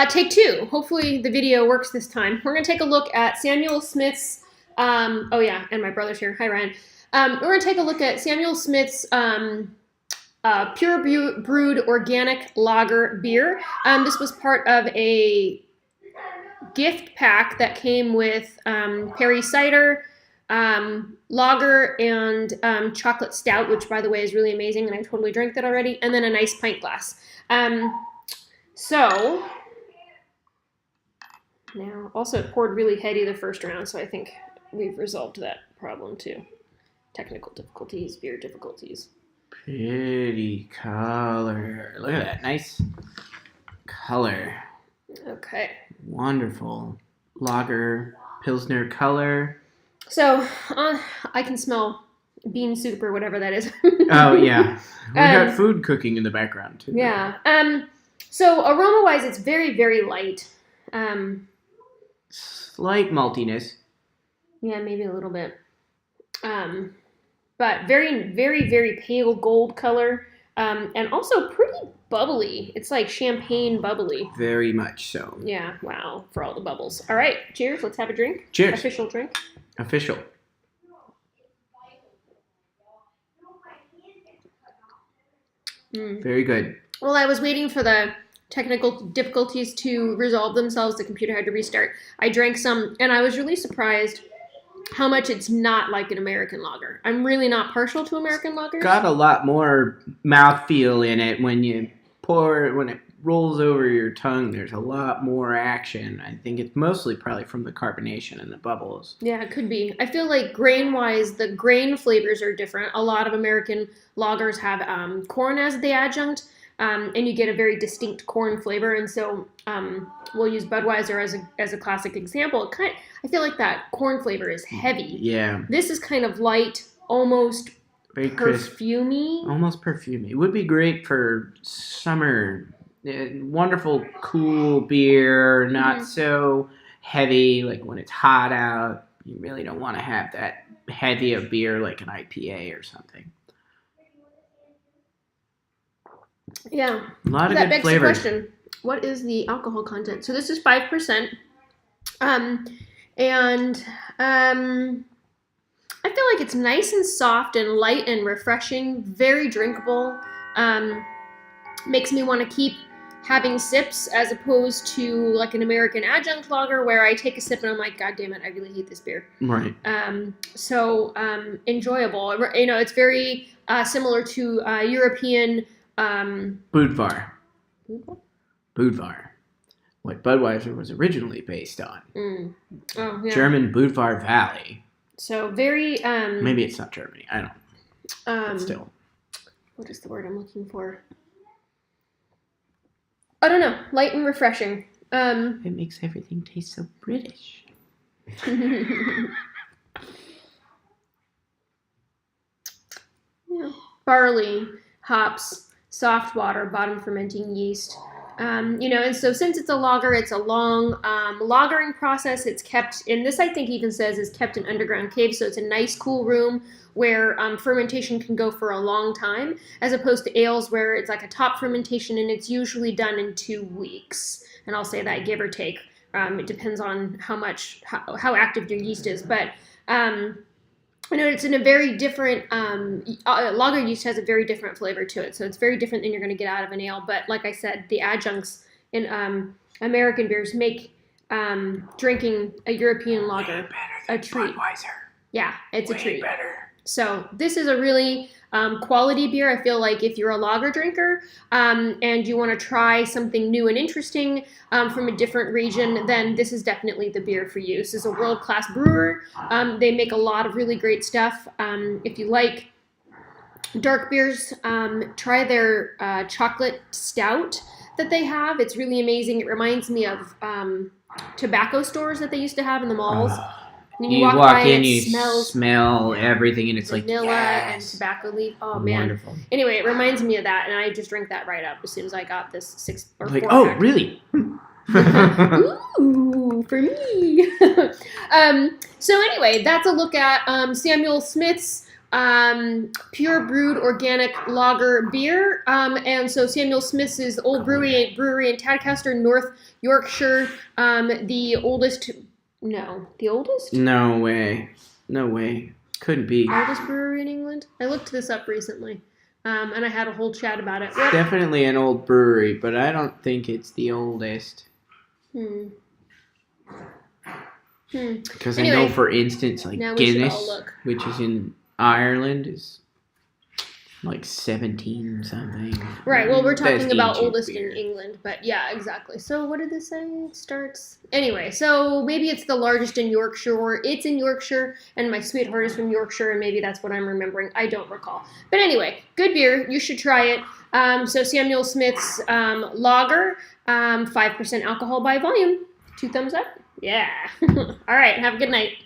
Take two. Hopefully the video works this time. We're going to take a look at Samuel Smith's, oh yeah, and my brother's here. Hi, Ryan. We're going to take a look at Samuel Smith's pure brewed organic lager beer. This was part of a gift pack that came with Perry cider, lager, and chocolate stout, which by the way is really amazing, and I totally drank that already, and then a nice pint glass. So now, also it poured really heady the first round, so I think we've resolved that problem too. Technical difficulties, beer difficulties. Pretty color. Look at that. Nice color. Okay. Wonderful. Lager, Pilsner color. So, I can smell bean soup or whatever that is. Oh, yeah. We got food cooking in the background, too. Yeah. So, aroma-wise, it's very, very light. Slight maltiness. Yeah, maybe a little bit. But very, very, very pale gold color. And also pretty bubbly. It's like champagne bubbly. Very much so. Yeah, wow, for all the bubbles. All right, cheers. Let's have a drink. Cheers. Official drink. Official. Very good. Well, I was waiting for the technical difficulties to resolve themselves. The computer had to restart. I drank some, and I was really surprised how much it's not like an American lager. I'm really not partial to American lagers. Got a lot more mouthfeel in it when you pour, when it rolls over your tongue. There's a lot more action. I think it's mostly probably from the carbonation and the bubbles. Yeah, it could be. I feel like grain-wise, the grain flavors are different. A lot of American lagers have corn as the adjunct, and you get a very distinct corn flavor. And so we'll use Budweiser as a classic example. I feel like that corn flavor is heavy. Yeah. This is kind of light, almost very crisp. perfumey. Almost perfumey. It would be great for summer. Wonderful, cool beer, not so heavy. Like when it's hot out, you really don't want to have that heavy of beer like an IPA or something. Yeah. A lot of that good begs flavor. the question, what is the alcohol content? So this is 5%. And I feel like it's nice and soft and light and refreshing, very drinkable. Makes me want to keep having sips as opposed to like an American adjunct lager where I take a sip and I'm like, God damn it, I really hate this beer. Right. So enjoyable. You know, it's very similar to European Budvar. Budvar. What Budweiser was originally based on. Oh, yeah. German Budvar Valley. So very... maybe it's not Germany. I don't know. But still. What is the word I'm looking for? I don't know. Light and refreshing. It makes everything taste so British. Yeah. Barley, hops, soft water, bottom fermenting yeast. You know, and so since it's a lager, it's a long lagering process. It's kept, and this I think even says is kept in underground caves, so it's a nice cool room where fermentation can go for a long time, as opposed to ales where it's like a top fermentation and it's usually done in 2 weeks. And I'll say that give or take. It depends on how active your yeast is, but you know, it's in a very different, lager yeast has a very different flavor to it. So it's very different than you're going to get out of an ale. But like I said, the adjuncts in American beers make drinking a European lager a treat. Budweiser. Yeah, it's a treat. Better. So this is a really quality beer. I feel like if you're a lager drinker and you want to try something new and interesting from a different region, then this is definitely the beer for you. This is a world-class brewer. They make a lot of really great stuff. If you like dark beers, try their chocolate stout that they have. It's really amazing. It reminds me of tobacco stores that they used to have in the malls. And You walk in, you smell everything, and it's vanilla like, yes. and tobacco leaf. Oh, man. Wonderful. Anyway, it reminds me of that, and I just drank that right up as soon as I got this 6 or 4 Like, oh, pack. really? Ooh, for me. So anyway, that's a look at Samuel Smith's pure brewed organic lager beer. And so Samuel Smith's is Old Brewery in Tadcaster, North Yorkshire. The oldest. No, the oldest? No way. No way. Couldn't be. Oldest brewery in England? I looked this up recently. And I had a whole chat about it. It's definitely an old brewery, but I don't think it's the oldest. Because Anyway, I know, for instance, like now we should all Guinness, look. which is in Ireland, is like 17 something. Right, well, we're talking That's about ancient oldest beer. in England, but yeah, exactly. So what did this say? It starts... Anyway, so maybe it's the largest in Yorkshire, or it's in Yorkshire, and my sweetheart is from Yorkshire, and maybe that's what I'm remembering. I don't recall. But anyway, good beer. You should try it. So Samuel Smith's lager, 5% alcohol by volume. 2 thumbs up? Yeah. All right, have a good night.